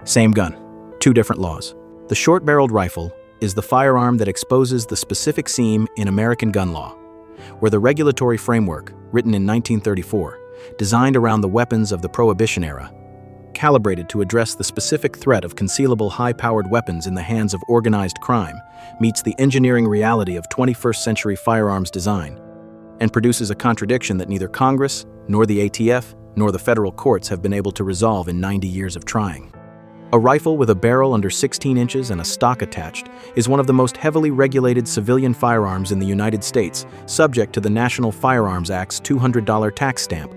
Same gun, two different laws. The short-barreled rifle is the firearm that exposes the specific seam in American gun law, where the regulatory framework, written in 1934, designed around the weapons of the Prohibition era, calibrated to address the specific threat of concealable high-powered weapons in the hands of organized crime, meets the engineering reality of 21st century firearms design, and produces a contradiction that neither Congress, nor the ATF, nor the federal courts have been able to resolve in 90 years of trying. A rifle with a barrel under 16 inches and a stock attached is one of the most heavily regulated civilian firearms in the United States, subject to the National Firearms Act's $200 tax stamp,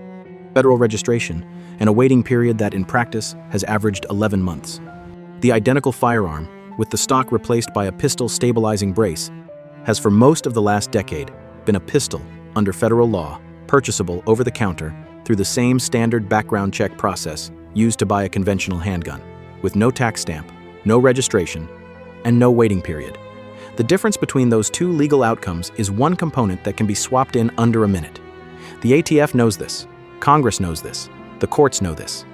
federal registration, and a waiting period that, in practice, has averaged 11 months. The identical firearm, with the stock replaced by a pistol stabilizing brace, has for most of the last decade been a pistol, under federal law, purchasable over the counter through the same standard background check process used to buy a conventional handgun, with no tax stamp, no registration, and no waiting period. The difference between those two legal outcomes is one component that can be swapped in under a minute. The ATF knows this. Congress knows this. The courts know this.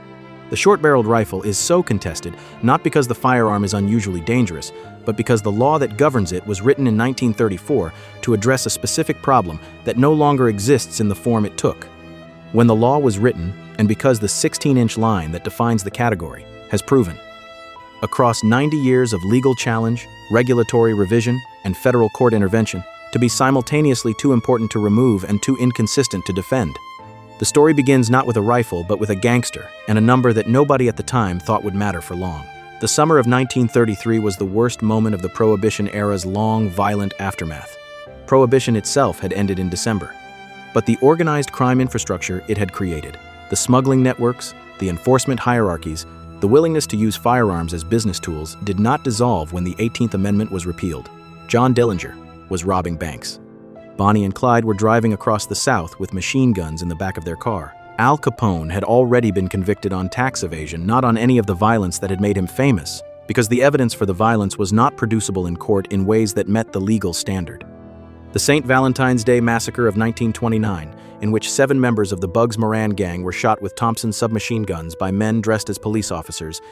The short-barreled rifle is so contested not because the firearm is unusually dangerous, but because the law that governs it was written in 1934 to address a specific problem that no longer exists in the form it took. When the law was written, and because the 16-inch line that defines the category has proven, across 90 years of legal challenge, regulatory revision, and federal court intervention, to be simultaneously too important to remove and too inconsistent to defend. The story begins not with a rifle, but with a gangster, and a number that nobody at the time thought would matter for long. The summer of 1933 was the worst moment of the Prohibition era's long, violent aftermath. Prohibition itself had ended in December. But the organized crime infrastructure it had created, the smuggling networks, the enforcement hierarchies, the willingness to use firearms as business tools did not dissolve when the 18th Amendment was repealed. John Dillinger was robbing banks. Bonnie and Clyde were driving across the South with machine guns in the back of their car. Al Capone had already been convicted on tax evasion, not on any of the violence that had made him famous, because the evidence for the violence was not producible in court in ways that met the legal standard. The St. Valentine's Day Massacre of 1929, in which 7 members of the Bugs Moran gang were shot with Thompson submachine guns by men dressed as police officers,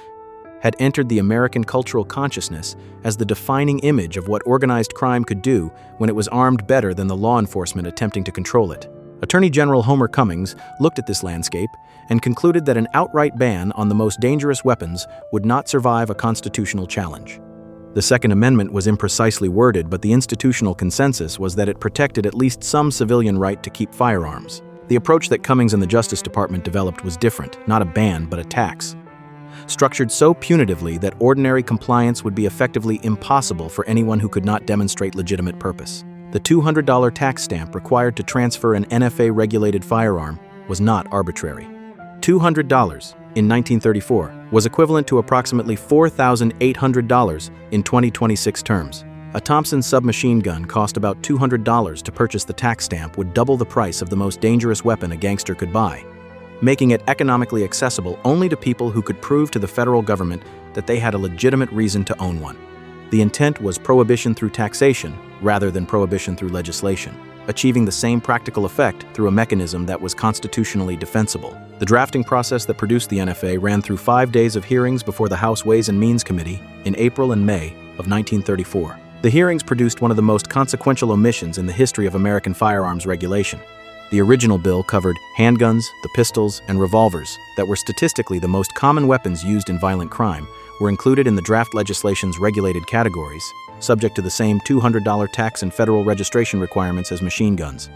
had entered the American cultural consciousness as the defining image of what organized crime could do when it was armed better than the law enforcement attempting to control it. Attorney General Homer Cummings looked at this landscape and concluded that an outright ban on the most dangerous weapons would not survive a constitutional challenge. The Second Amendment was imprecisely worded, but the institutional consensus was that it protected at least some civilian right to keep firearms. The approach that Cummings and the Justice Department developed was different, not a ban, but a tax, structured so punitively that ordinary compliance would be effectively impossible for anyone who could not demonstrate legitimate purpose. The $200 tax stamp required to transfer an NFA-regulated firearm was not arbitrary. $200 in 1934 was equivalent to approximately $4,800 in 2026 terms. A Thompson submachine gun cost about $200 to purchase. The tax stamp would double the price of the most dangerous weapon a gangster could buy, making it economically accessible only to people who could prove to the federal government that they had a legitimate reason to own one. The intent was prohibition through taxation rather than prohibition through legislation, achieving the same practical effect through a mechanism that was constitutionally defensible. The drafting process that produced the NFA ran through 5 days of hearings before the House Ways and Means Committee in April and May of 1934. The hearings produced one of the most consequential omissions in the history of American firearms regulation. The original bill covered handguns, the pistols, and revolvers that were statistically the most common weapons used in violent crime were included in the draft legislation's regulated categories, subject to the same $200 tax and federal registration requirements as machine guns.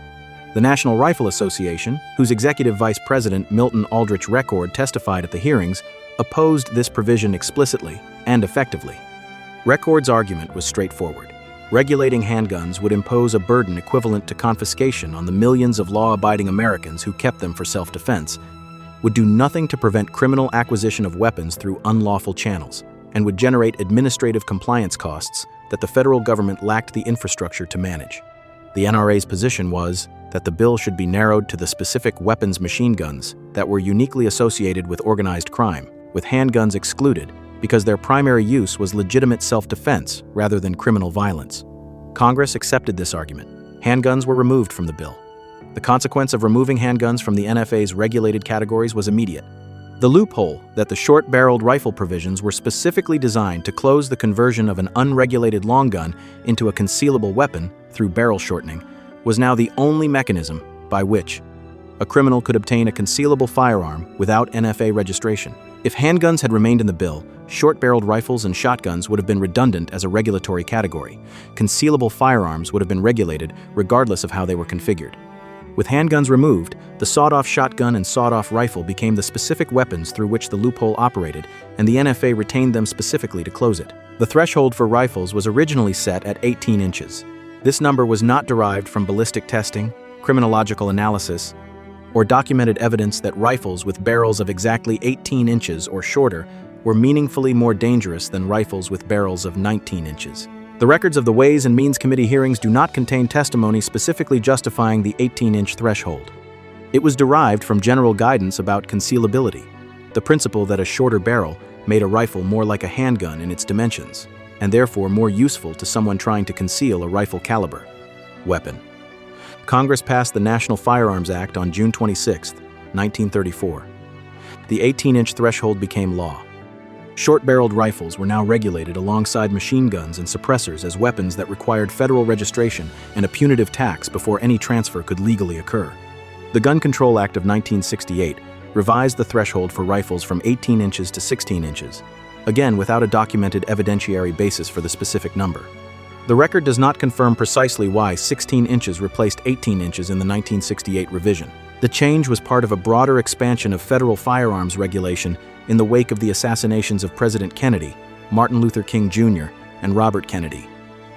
The National Rifle Association, whose executive vice president Milton Aldrich Record testified at the hearings, opposed this provision explicitly and effectively. Record's argument was straightforward. Regulating handguns would impose a burden equivalent to confiscation on the millions of law-abiding Americans who kept them for self-defense, would do nothing to prevent criminal acquisition of weapons through unlawful channels, and would generate administrative compliance costs that the federal government lacked the infrastructure to manage. The NRA's position was that the bill should be narrowed to the specific weapons machine guns that were uniquely associated with organized crime, with handguns excluded because their primary use was legitimate self-defense rather than criminal violence. Congress accepted this argument. Handguns were removed from the bill. The consequence of removing handguns from the NFA's regulated categories was immediate. The loophole that the short-barreled rifle provisions were specifically designed to close the conversion of an unregulated long gun into a concealable weapon through barrel shortening was now the only mechanism by which a criminal could obtain a concealable firearm without NFA registration. If handguns had remained in the bill, short-barreled rifles and shotguns would have been redundant as a regulatory category. Concealable firearms would have been regulated regardless of how they were configured. With handguns removed, the sawed-off shotgun and sawed-off rifle became the specific weapons through which the loophole operated, and the NFA retained them specifically to close it. The threshold for rifles was originally set at 18 inches. This number was not derived from ballistic testing, criminological analysis, or documented evidence that rifles with barrels of exactly 18 inches or shorter were meaningfully more dangerous than rifles with barrels of 19 inches. The records of the Ways and Means Committee hearings do not contain testimony specifically justifying the 18-inch threshold. It was derived from general guidance about concealability, the principle that a shorter barrel made a rifle more like a handgun in its dimensions, and therefore more useful to someone trying to conceal a rifle caliber weapon. Congress passed the National Firearms Act on June 26, 1934. The 18-inch threshold became law. Short-barreled rifles were now regulated alongside machine guns and suppressors as weapons that required federal registration and a punitive tax before any transfer could legally occur. The Gun Control Act of 1968 revised the threshold for rifles from 18 inches to 16 inches, again without a documented evidentiary basis for the specific number. The record does not confirm precisely why 16 inches replaced 18 inches in the 1968 revision. The change was part of a broader expansion of federal firearms regulation in the wake of the assassinations of President Kennedy, Martin Luther King Jr., and Robert Kennedy,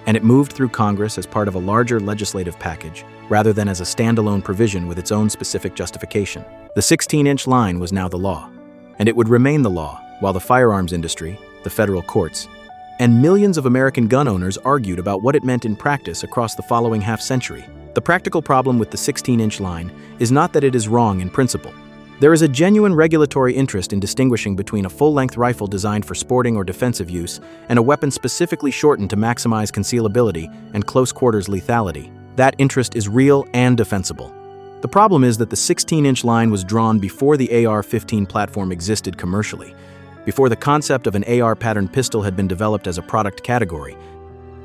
and it moved through Congress as part of a larger legislative package, rather than as a standalone provision with its own specific justification. The 16-inch line was now the law, and it would remain the law while the firearms industry, the federal courts, and millions of American gun owners argued about what it meant in practice across the following half-century. The practical problem with the 16-inch line is not that it is wrong in principle. There is a genuine regulatory interest in distinguishing between a full-length rifle designed for sporting or defensive use and a weapon specifically shortened to maximize concealability and close-quarters lethality. That interest is real and defensible. The problem is that the 16-inch line was drawn before the AR-15 platform existed commercially, before the concept of an AR-patterned pistol had been developed as a product category,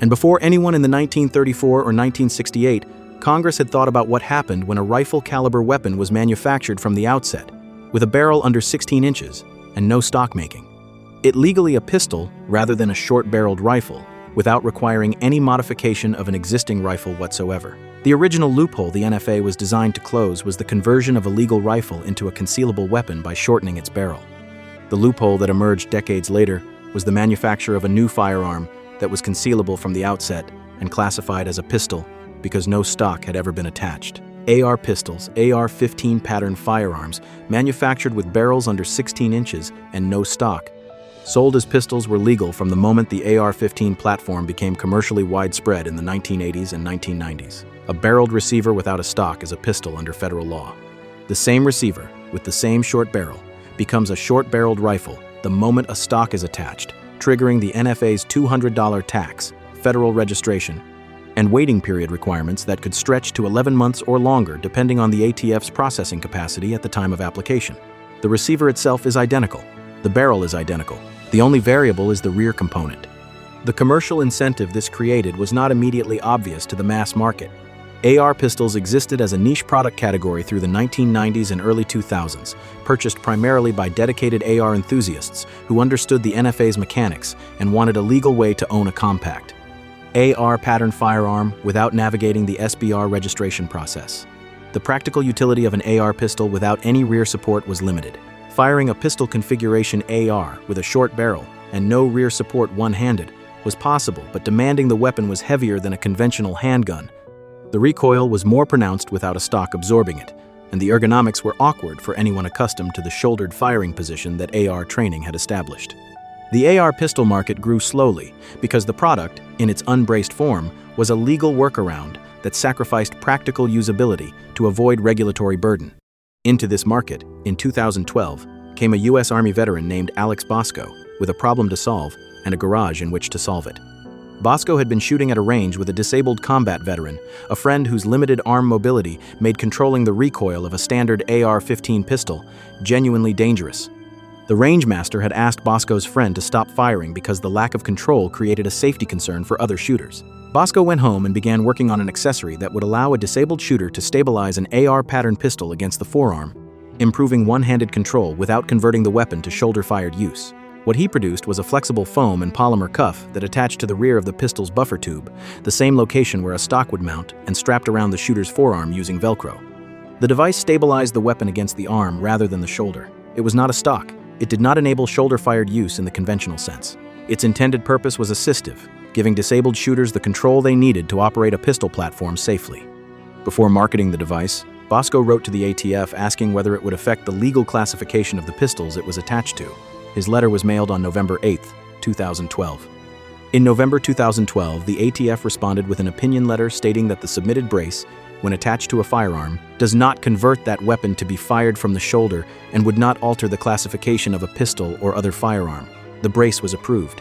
and before anyone in the 1934 or 1968 Congress had thought about what happened when a rifle-caliber weapon was manufactured from the outset, with a barrel under 16 inches and no stock making. It legally a pistol rather than a short-barreled rifle, without requiring any modification of an existing rifle whatsoever. The original loophole the NFA was designed to close was the conversion of a legal rifle into a concealable weapon by shortening its barrel. The loophole that emerged decades later was the manufacture of a new firearm that was concealable from the outset and classified as a pistol because no stock had ever been attached. AR pistols, AR-15 pattern firearms, manufactured with barrels under 16 inches and no stock, sold as pistols were legal from the moment the AR-15 platform became commercially widespread in the 1980s and 1990s. A barreled receiver without a stock is a pistol under federal law. The same receiver, with the same short barrel, becomes a short-barreled rifle the moment a stock is attached, triggering the NFA's $200 tax, federal registration, and waiting period requirements that could stretch to 11 months or longer depending on the ATF's processing capacity at the time of application. The receiver itself is identical. The barrel is identical. The only variable is the rear component. The commercial incentive this created was not immediately obvious to the mass market. AR pistols existed as a niche product category through the 1990s and early 2000s, purchased primarily by dedicated AR enthusiasts who understood the NFA's mechanics and wanted a legal way to own a compact AR pattern firearm without navigating the SBR registration process. The practical utility of an AR pistol without any rear support was limited. Firing a pistol configuration AR with a short barrel and no rear support one-handed was possible, but demanding the weapon was heavier than a conventional handgun. The recoil was more pronounced without a stock absorbing it, and the ergonomics were awkward for anyone accustomed to the shouldered firing position that AR training had established. The AR pistol market grew slowly because the product, in its unbraced form, was a legal workaround that sacrificed practical usability to avoid regulatory burden. Into this market, in 2012, came a U.S. Army veteran named Alex Bosco with a problem to solve and a garage in which to solve it. Bosco had been shooting at a range with a disabled combat veteran, a friend whose limited arm mobility made controlling the recoil of a standard AR-15 pistol genuinely dangerous. The rangemaster had asked Bosco's friend to stop firing because the lack of control created a safety concern for other shooters. Bosco went home and began working on an accessory that would allow a disabled shooter to stabilize an AR pattern pistol against the forearm, improving one-handed control without converting the weapon to shoulder-fired use. What he produced was a flexible foam and polymer cuff that attached to the rear of the pistol's buffer tube, the same location where a stock would mount, and strapped around the shooter's forearm using Velcro. The device stabilized the weapon against the arm rather than the shoulder. It was not a stock. It did not enable shoulder-fired use in the conventional sense. Its intended purpose was assistive, giving disabled shooters the control they needed to operate a pistol platform safely. Before marketing the device, Bosco wrote to the ATF asking whether it would affect the legal classification of the pistols it was attached to. His letter was mailed on November 8, 2012. In November 2012, the ATF responded with an opinion letter stating that the submitted brace, when attached to a firearm, does not convert that weapon to be fired from the shoulder and would not alter the classification of a pistol or other firearm. The brace was approved.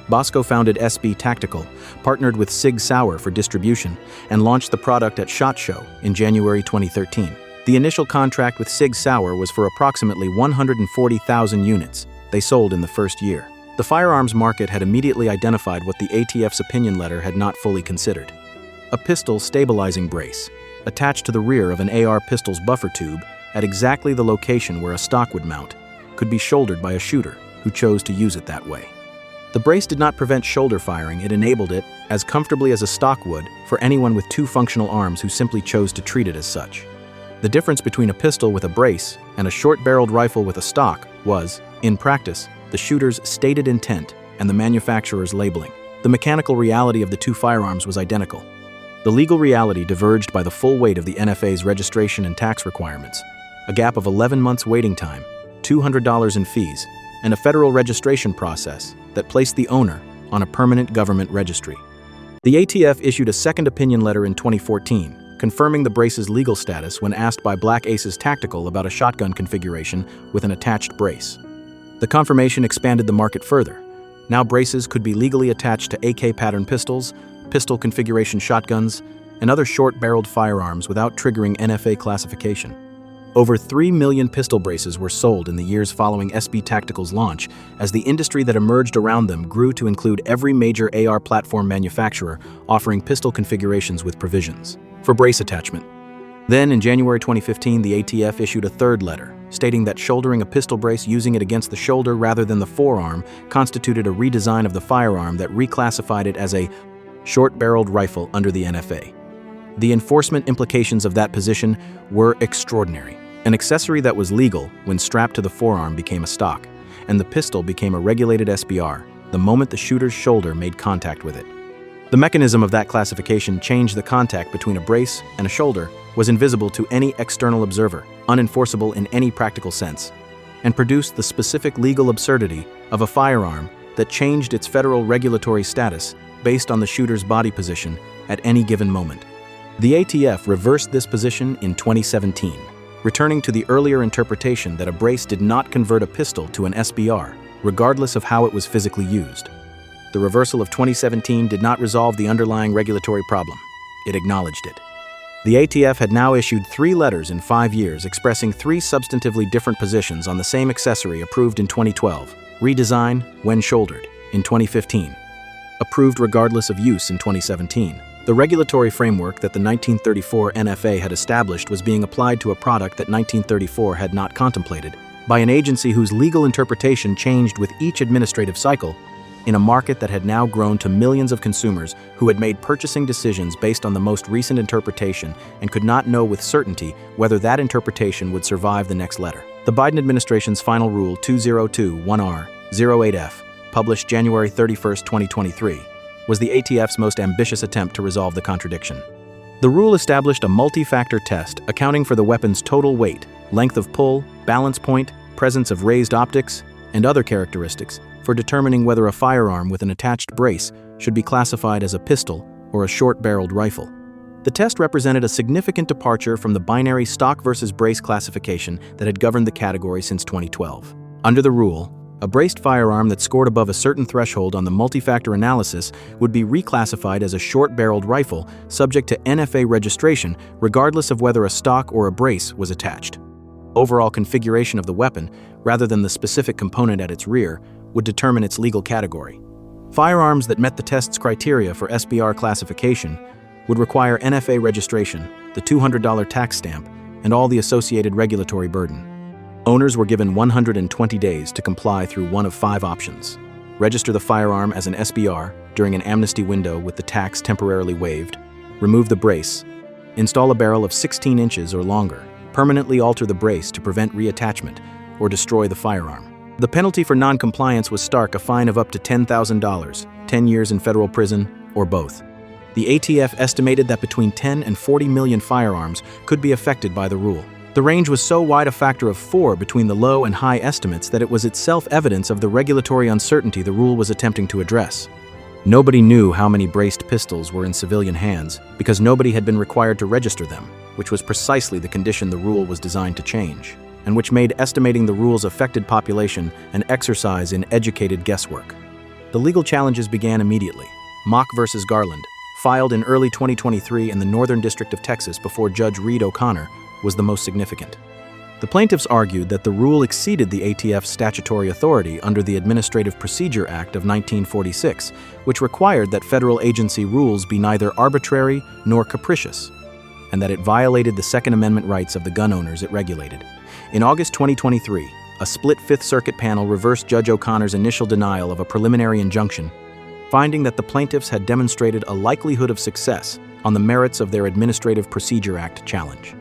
Bosco founded SB Tactical, partnered with Sig Sauer for distribution, and launched the product at SHOT Show in January 2013. The initial contract with Sig Sauer was for approximately 140,000 units. They sold in the first year. The firearms market had immediately identified what the ATF's opinion letter had not fully considered: a pistol stabilizing brace, attached to the rear of an AR pistol's buffer tube at exactly the location where a stock would mount, could be shouldered by a shooter who chose to use it that way. The brace did not prevent shoulder firing, it enabled it, as comfortably as a stock would, for anyone with two functional arms who simply chose to treat it as such. The difference between a pistol with a brace and a short-barreled rifle with a stock was, in practice, the shooter's stated intent and the manufacturer's labeling. The mechanical reality of the two firearms was identical. The legal reality diverged by the full weight of the NFA's registration and tax requirements, a gap of 11 months waiting time, $200 in fees, and a federal registration process that placed the owner on a permanent government registry. The ATF issued a second opinion letter in 2014, confirming the brace's legal status when asked by Black Aces Tactical about a shotgun configuration with an attached brace. The confirmation expanded the market further. Now braces could be legally attached to AK pattern pistols, pistol configuration shotguns, and other short-barreled firearms without triggering NFA classification. Over 3 million pistol braces were sold in the years following SB Tactical's launch, as the industry that emerged around them grew to include every major AR platform manufacturer offering pistol configurations with provisions for brace attachment. Then, in January 2015, the ATF issued a third letter, stating that shouldering a pistol brace using it against the shoulder rather than the forearm constituted a redesign of the firearm that reclassified it as a short-barreled rifle under the NFA. The enforcement implications of that position were extraordinary. An accessory that was legal when strapped to the forearm became a stock, and the pistol became a regulated SBR the moment the shooter's shoulder made contact with it. The mechanism of that classification changed the contact between a brace and a shoulder, was invisible to any external observer, unenforceable in any practical sense, and produced the specific legal absurdity of a firearm that changed its federal regulatory status based on the shooter's body position at any given moment. The ATF reversed this position in 2017, returning to the earlier interpretation that a brace did not convert a pistol to an SBR, regardless of how it was physically used. The reversal of 2017 did not resolve the underlying regulatory problem. It acknowledged it. The ATF had now issued 3 letters in 5 years expressing 3 substantively different positions on the same accessory approved in 2012, redesign when shouldered in 2015, approved regardless of use in 2017. The regulatory framework that the 1934 NFA had established was being applied to a product that 1934 had not contemplated, by an agency whose legal interpretation changed with each administrative cycle, in a market that had now grown to millions of consumers who had made purchasing decisions based on the most recent interpretation and could not know with certainty whether that interpretation would survive the next letter. The Biden administration's final rule 2021R08F, published January 31, 2023, was the ATF's most ambitious attempt to resolve the contradiction. The rule established a multi-factor test accounting for the weapon's total weight, length of pull, balance point, presence of raised optics, and other characteristics for determining whether a firearm with an attached brace should be classified as a pistol or a short-barreled rifle. The test represented a significant departure from the binary stock versus brace classification that had governed the category since 2012. Under the rule, a braced firearm that scored above a certain threshold on the multi-factor analysis would be reclassified as a short-barreled rifle subject to NFA registration regardless of whether a stock or a brace was attached. Overall configuration of the weapon, rather than the specific component at its rear, would determine its legal category. Firearms that met the test's criteria for SBR classification would require NFA registration, the $200 tax stamp, and all the associated regulatory burden. Owners were given 120 days to comply through one of 5 options. Register the firearm as an SBR during an amnesty window with the tax temporarily waived, remove the brace, install a barrel of 16 inches or longer, permanently alter the brace to prevent reattachment, or destroy the firearm. The penalty for non-compliance was stark: a fine of up to $10,000, 10 years in federal prison, or both. The ATF estimated that between 10 and 40 million firearms could be affected by the rule. The range was so wide, a factor of 4 between the low and high estimates, that it was itself evidence of the regulatory uncertainty the rule was attempting to address. Nobody knew how many braced pistols were in civilian hands because nobody had been required to register them, which was precisely the condition the rule was designed to change, and which made estimating the rule's affected population an exercise in educated guesswork. The legal challenges began immediately. Mock versus Garland, filed in early 2023 in the Northern District of Texas before Judge Reed O'Connor, was the most significant. The plaintiffs argued that the rule exceeded the ATF's statutory authority under the Administrative Procedure Act of 1946, which required that federal agency rules be neither arbitrary nor capricious, and that it violated the Second Amendment rights of the gun owners it regulated. In August 2023, a split Fifth Circuit panel reversed Judge O'Connor's initial denial of a preliminary injunction, finding that the plaintiffs had demonstrated a likelihood of success on the merits of their Administrative Procedure Act challenge.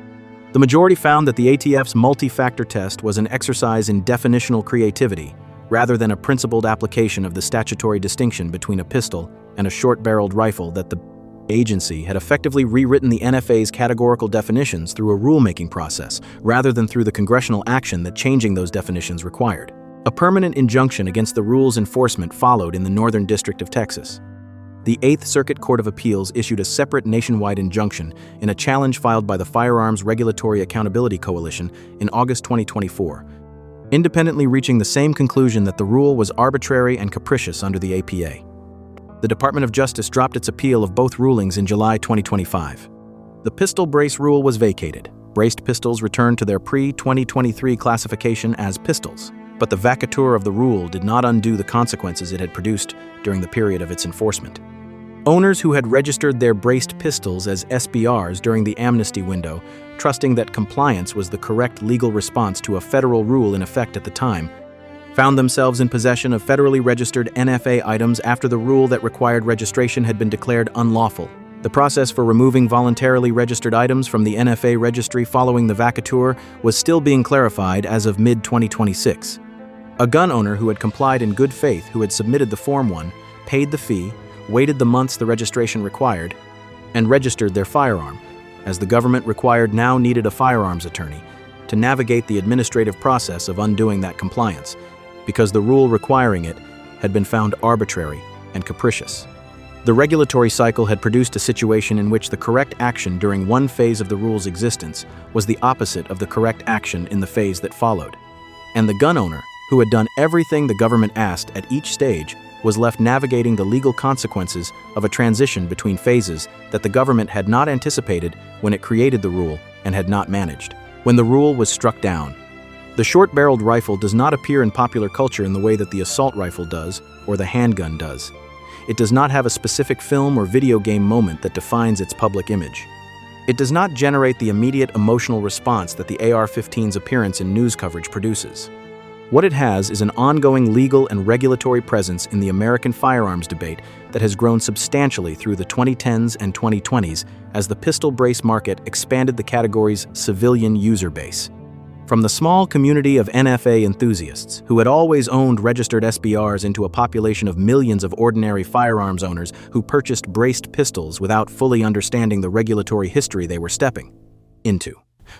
The majority found that the ATF's multi-factor test was an exercise in definitional creativity, rather than a principled application of the statutory distinction between a pistol and a short-barreled rifle, that the agency had effectively rewritten the NFA's categorical definitions through a rulemaking process, rather than through the congressional action that changing those definitions required. A permanent injunction against the rule's enforcement followed in the Northern District of Texas. The Eighth Circuit Court of Appeals issued a separate nationwide injunction in a challenge filed by the Firearms Regulatory Accountability Coalition in August 2024, independently reaching the same conclusion that the rule was arbitrary and capricious under the APA. The Department of Justice dropped its appeal of both rulings in July 2025. The pistol brace rule was vacated. Braced pistols returned to their pre-2023 classification as pistols, but the vacatur of the rule did not undo the consequences it had produced during the period of its enforcement. Owners who had registered their braced pistols as SBRs during the amnesty window, trusting that compliance was the correct legal response to a federal rule in effect at the time, found themselves in possession of federally registered NFA items after the rule that required registration had been declared unlawful. The process for removing voluntarily registered items from the NFA registry following the vacatur was still being clarified as of mid-2026. A gun owner who had complied in good faith, who had submitted the Form 1, paid the fee, waited the months the registration required, and registered their firearm, as the government required now needed a firearms attorney to navigate the administrative process of undoing that compliance, because the rule requiring it had been found arbitrary and capricious. The regulatory cycle had produced a situation in which the correct action during one phase of the rule's existence was the opposite of the correct action in the phase that followed. And the gun owner, who had done everything the government asked at each stage, was left navigating the legal consequences of a transition between phases that the government had not anticipated when it created the rule and had not managed. When the rule was struck down, the short-barreled rifle does not appear in popular culture in the way that the assault rifle does or the handgun does. It does not have a specific film or video game moment that defines its public image. It does not generate the immediate emotional response that the AR-15's appearance in news coverage produces. What it has is an ongoing legal and regulatory presence in the American firearms debate that has grown substantially through the 2010s and 2020s as the pistol brace market expanded the category's civilian user base. From the small community of NFA enthusiasts who had always owned registered SBRs into a population of millions of ordinary firearms owners who purchased braced pistols without fully understanding the regulatory history they were stepping into.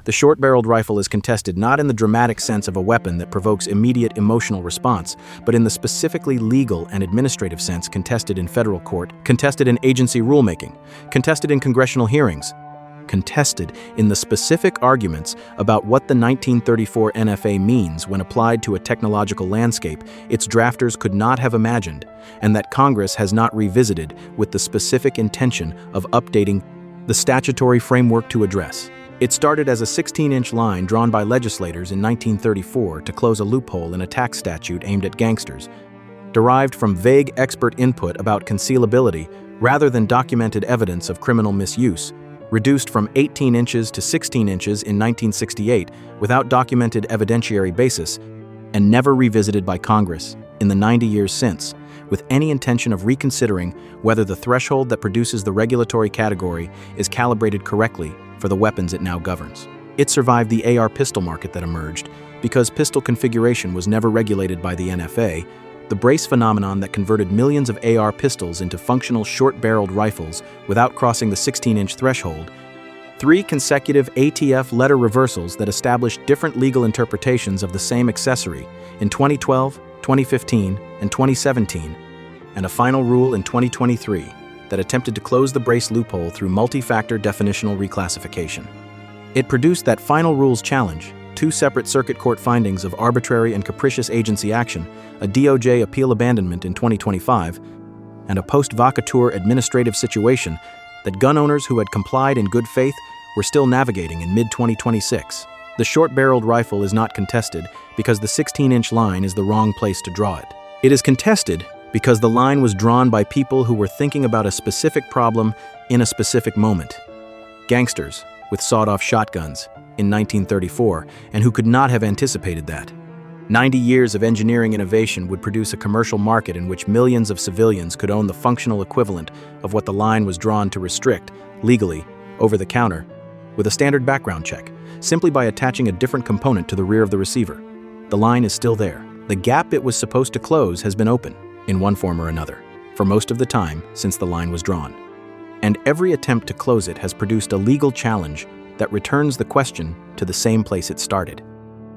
The short-barreled rifle is contested not in the dramatic sense of a weapon that provokes immediate emotional response, but in the specifically legal and administrative sense contested in federal court, contested in agency rulemaking, contested in congressional hearings, contested in the specific arguments about what the 1934 NFA means when applied to a technological landscape its drafters could not have imagined, and that Congress has not revisited with the specific intention of updating the statutory framework to address. It started as a 16-inch line drawn by legislators in 1934 to close a loophole in a tax statute aimed at gangsters, derived from vague expert input about concealability rather than documented evidence of criminal misuse, reduced from 18 inches to 16 inches in 1968 without documented evidentiary basis, and never revisited by Congress in the 90 years since, with any intention of reconsidering whether the threshold that produces the regulatory category is calibrated correctly for the weapons it now governs. It survived the AR pistol market that emerged because pistol configuration was never regulated by the NFA, the brace phenomenon that converted millions of AR pistols into functional short-barreled rifles without crossing the 16-inch threshold, 3 consecutive ATF letter reversals that established different legal interpretations of the same accessory in 2012, 2015, and 2017, and a final rule in 2023 that attempted to close the brace loophole through multi-factor definitional reclassification. It produced that final rules challenge, 2 separate circuit court findings of arbitrary and capricious agency action, a DOJ appeal abandonment in 2025, and a post-vacatur administrative situation that gun owners who had complied in good faith were still navigating in mid-2026. The short-barreled rifle is not contested because the 16-inch line is the wrong place to draw it. It is contested because the line was drawn by people who were thinking about a specific problem in a specific moment. Gangsters with sawed-off shotguns in 1934, and who could not have anticipated that. 90 years of engineering innovation would produce a commercial market in which millions of civilians could own the functional equivalent of what the line was drawn to restrict, legally, over the counter, with a standard background check, simply by attaching a different component to the rear of the receiver. The line is still there. The gap it was supposed to close has been open, in one form or another, for most of the time since the line was drawn. And every attempt to close it has produced a legal challenge that returns the question to the same place it started.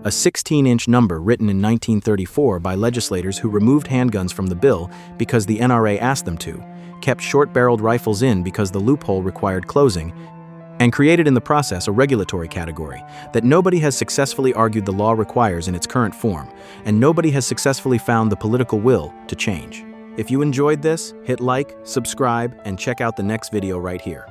A 16-inch number written in 1934 by legislators who removed handguns from the bill because the NRA asked them to, kept short-barreled rifles in because the loophole required closing, and created in the process a regulatory category that nobody has successfully argued the law requires in its current form, and nobody has successfully found the political will to change. If you enjoyed this, hit like, subscribe, and check out the next video right here.